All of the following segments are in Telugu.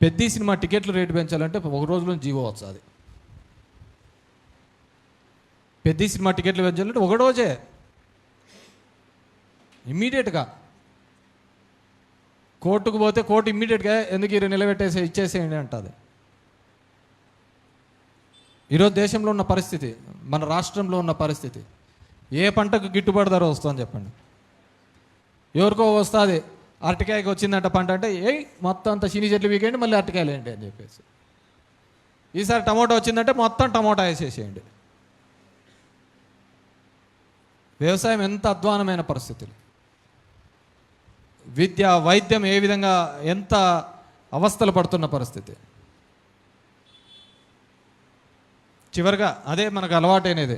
పెద్ద సినిమా టికెట్లు రేటు పెంచాలంటే ఒక రోజులో జీవో వస్తుంది. పెద్ద సినిమా టికెట్లు పెంచాలంటే ఒక రోజే ఇమ్మీడియట్గా కోర్టుకు పోతే కోర్టు ఇమ్మీడియట్గా ఎందుకు ఇది నిలబెట్టేసి ఇచ్చేసేయండి అంటుంది. ఈరోజు దేశంలో ఉన్న పరిస్థితి, మన రాష్ట్రంలో ఉన్న పరిస్థితి, ఏ పంటకు గిట్టుబాటు ధర వస్తుందని చెప్పండి. ఎవరికో వస్తుంది, అరటికాయకి వచ్చిందంట పంట అంటే మొత్తం అంతా చిని చెట్లు వీకేయండి, మళ్ళీ అరటికాయలు ఏంటి అని చెప్పేసి. ఈసారి టమోటా వచ్చిందంటే మొత్తం టమోటా వేసేసేయండి. వ్యవసాయం ఎంత అధ్వానమైన పరిస్థితులు, విద్య వైద్యం ఏ విధంగా ఎంత అవస్థలు పడుతున్న పరిస్థితి. చివరిగా అదే మనకు అలవాటైనది,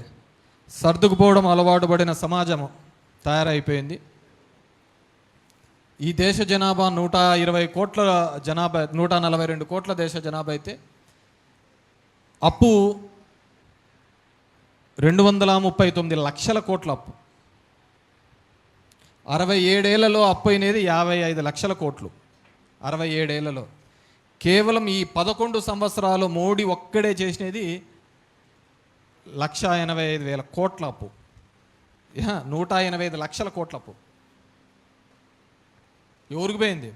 సర్దుకుపోవడం అలవాటు పడిన సమాజం తయారైపోయింది. ఈ దేశ జనాభా 120 కోట్ల జనాభా, 142 కోట్ల దేశ జనాభా అయితే అప్పు 239 లక్షల కోట్ల అప్పు. 67 ఏళ్లలో అప్పు అయినది 55 లక్షల కోట్లు. 67 ఏళ్లలో కేవలం ఈ 11 సంవత్సరాలు మోడీ ఒక్కడే చేసినది 185,000 కోట్ల అప్పు. 185 లక్షల కోట్ల అప్పు ఎవరికి పోయింది?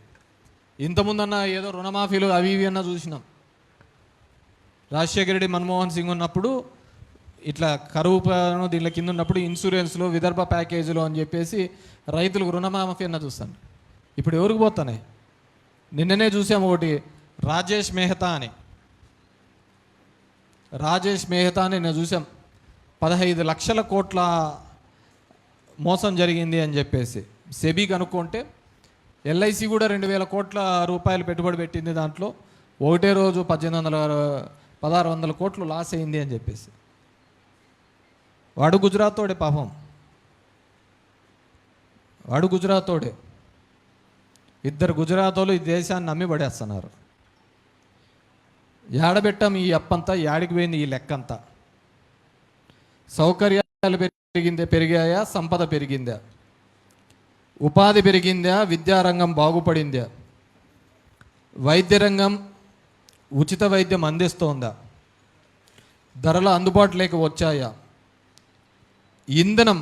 ఇంతకుముందన్న ఏదో రుణమాఫీలు అవి ఇవి అన్నా చూసినాం. రాజశేఖర రెడ్డి, మన్మోహన్ సింగ్ ఉన్నప్పుడు ఇట్లా కరువు దీంట్లో కింద ఉన్నప్పుడు ఇన్సూరెన్స్లో, విదర్భ ప్యాకేజీలో అని చెప్పేసి రైతులకు రుణమాఫీ అన్న చూస్తాను. ఇప్పుడు ఎవరికి పోతానే? నిన్ననే చూసాము ఒకటి, రాజేష్ మెహతా అని నేను చూసాం. 15 లక్షల కోట్ల మోసం జరిగింది అని చెప్పేసి సెబీ కనుక్కుంటే, ఎల్ఐసి కూడా 2,000 కోట్ల రూపాయలు పెట్టుబడి పెట్టింది, దాంట్లో ఒకటే రోజు 1,600 కోట్లు లాస్ అయింది అని చెప్పేసి. వాడు గుజరాతోడే పాపం, వాడు గుజరాతోడే. 2 గుజరాతోళ్ళు ఈ దేశాన్ని నమ్మి పడేస్తున్నారు. ఏడబెట్టాం ఈ అప్పంతా, యాడికి పోయింది ఈ లెక్కంతా? సౌకర్యాలు పెరిగాయా? సంపద పెరిగిందా? ఉపాధి పెరిగిందా? విద్యారంగం బాగుపడిందా? వైద్య రంగం ఉచిత వైద్యం అందిస్తోందా? ధరలు అందుబాటులోకి వచ్చాయా? ఇంధనం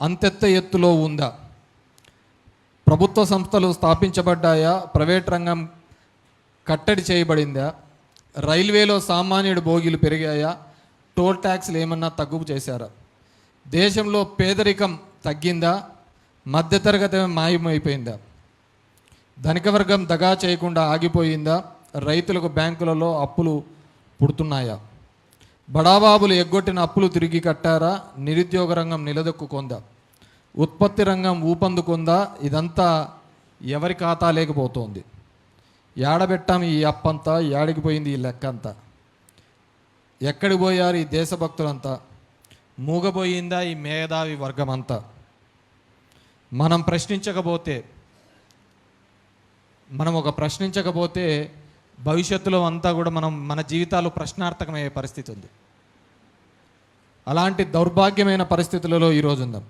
అంతెత్త ఎత్తులో ఉందా? ప్రభుత్వ సంస్థలు స్థాపించబడ్డాయా? ప్రైవేట్ రంగం కట్టడి చేయబడిందా? రైల్వేలో సామాన్యుడి భోగిలు పెరిగాయా? టోల్ ట్యాక్స్లు ఏమన్నా తగ్గు చేశారా? దేశంలో పేదరికం తగ్గిందా? మధ్యతరగతి మాయమైపోయిందా? ధనిక వర్గం దగా చేయకుండా ఆగిపోయిందా? రైతులకు బ్యాంకులలో అప్పులు పుడుతున్నాయా? బడాబాబులు ఎగ్గొట్టిన అప్పులు తిరిగి కట్టారా? నిరుద్యోగ రంగం నిలదొక్కుందా? ఉత్పత్తి రంగం ఊపందుకుందా? ఇదంతా ఎవరి ఖాతా లేకపోతుంది? ఏడబెట్టాం ఈ అప్పంతా, యాడికి పోయింది ఈ లెక్కంతా? ఎక్కడికి పోయారు ఈ దేశభక్తులంతా? మూగబోయిందా ఈ మేధావి వర్గం అంతా? మనం ప్రశ్నించకపోతే భవిష్యత్తులో అంతా కూడా మన జీవితాలు ప్రశ్నార్థకమయ్యే పరిస్థితి ఉంది. అలాంటి దౌర్భాగ్యమైన పరిస్థితులలో ఈరోజు ఉందాం.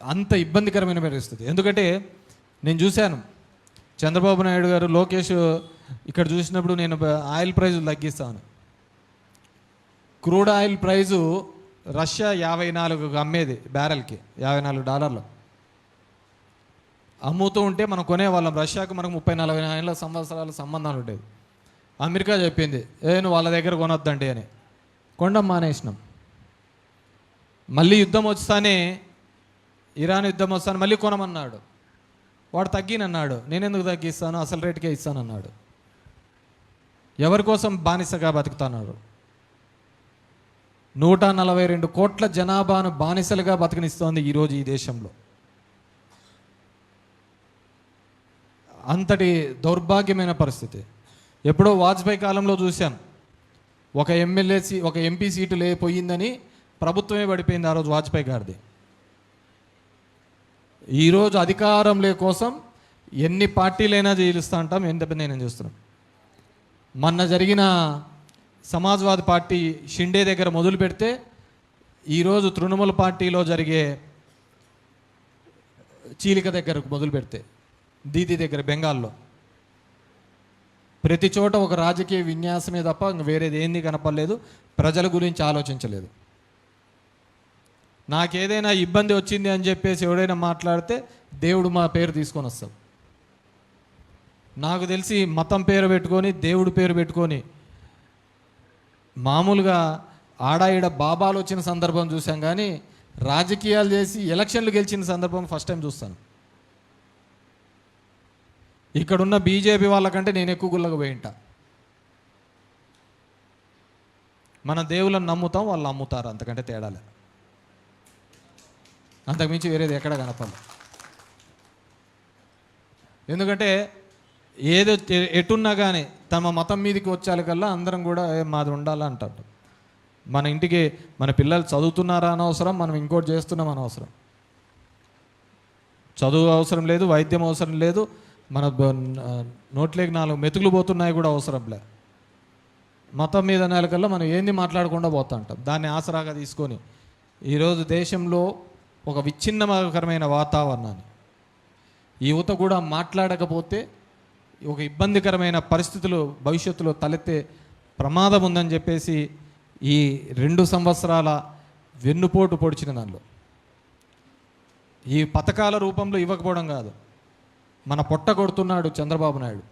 అంత ఇబ్బందికరమైన పరిస్థితి. ఎందుకంటే నేను చూశాను, చంద్రబాబు నాయుడు గారు, లోకేష్ ఇక్కడ చూసినప్పుడు నేను ఆయిల్ ప్రైజులు తగ్గిస్తాను. క్రూడ్ ఆయిల్ ప్రైజు రష్యా 54 అమ్మేది బ్యారెల్కి, $54 అమ్ముతూ ఉంటే మనం కొనేవాళ్ళం. రష్యాకు మనకు 30-40 సంవత్సరాల సంబంధాలు ఉండేవి. అమెరికా చెప్పింది, నువ్వు వాళ్ళ దగ్గర కొనొద్దండి అని. కొండం మానేసినాం. మళ్ళీ యుద్ధం వస్తానే, ఇరాన్ యుద్ధం వస్తాను మళ్ళీ కొనమన్నాడు. వాడు తగ్గినన్నాడు. నేనెందుకు తగ్గిస్తాను, అసలు రేటుకే ఇస్తానన్నాడు. ఎవరి కోసం బానిసగా బతుకుతున్నాడు? 142 కోట్ల జనాభాను బానిసలుగా బతకనిస్తోంది ఈరోజు ఈ దేశంలో. అంతటి దౌర్భాగ్యమైన పరిస్థితి. ఎప్పుడో వాజ్పేయి కాలంలో చూశాం, ఒక ఎంపీ సీటు పోయిందని ప్రభుత్వమే పడిపోయింది ఆ రోజు వాజ్పేయి గారిది. ఈరోజు అధికారం కోసం ఎన్ని పార్టీలైనా జీలుస్తూ ఉంటాం, ఎంత నేను చూస్తున్నాం. మొన్న జరిగిన సమాజ్వాదీ పార్టీ షిండే దగ్గర మొదలు పెడితే ఈరోజు తృణమూల్ పార్టీలో జరిగే చీలిక దగ్గరకు మొదలు పెడితే దీది దగ్గర బెంగాల్లో. ప్రతి చోట ఒక రాజకీయ విన్యాసమే తప్ప ఇంక వేరేది ఏంది కనపడలేదు. ప్రజల గురించి ఆలోచించలేదు. నాకేదైనా ఇబ్బంది వచ్చింది అని చెప్పేసి ఎవడైనా మాట్లాడితే దేవుడు మా పేరు తీసుకొని వస్తాం. నాకు తెలిసి మతం పేరు పెట్టుకొని దేవుడి పేరు పెట్టుకొని మామూలుగా ఆడాయిడ బాబాలు వచ్చిన సందర్భం చూసాం, కానీ రాజకీయాలు చేసి ఎలక్షన్లు గెలిచిన సందర్భం ఫస్ట్ టైం చూస్తాను. ఇక్కడున్న బీజేపీ వాళ్ళకంటే నేను ఎక్కువ గుళ్ళకు పోయింటా. మన దేవుళ్ళని నమ్ముతాం, వాళ్ళు అమ్ముతారు, అంతకంటే తేడాలే. అంతకుమించి వేరేది ఎక్కడ కనపడదు. ఎందుకంటే ఏదో ఎటున్నా కానీ తమ మతం మీదకి వచ్చేకల్లా అందరం కూడా మాది ఉండాలంటారు. మన ఇంటికి మన పిల్లలు చదువుతున్నారా అనవసరం, మనం ఇంకోటి చేస్తున్నాం అనవసరం. చదువు అవసరం లేదు, వైద్యం అవసరం లేదు, మన నోట్లోకి 4 మెతుకులు పోతున్నాయి కూడా అవసరం లే. మతం మీద నెలకల్లా మనం ఏంది మాట్లాడకుండా పోతా ఉంటాం. దాన్ని ఆసరాగా తీసుకొని ఈరోజు దేశంలో ఒక విచ్ఛిన్నకరమైన వాతావరణాన్ని యువత కూడా మాట్లాడకపోతే ఒక ఇబ్బందికరమైన పరిస్థితులు భవిష్యత్తులో తలెత్తే ప్రమాదం ఉందని చెప్పేసి ఈ 2 సంవత్సరాల వెన్నుపోటు పొడిచిన దానిలో ఈ పథకాల రూపంలో ఇవ్వకపోవడం కాదు, మన పొట్ట కొడుతున్నాడు చంద్రబాబు నాయుడు.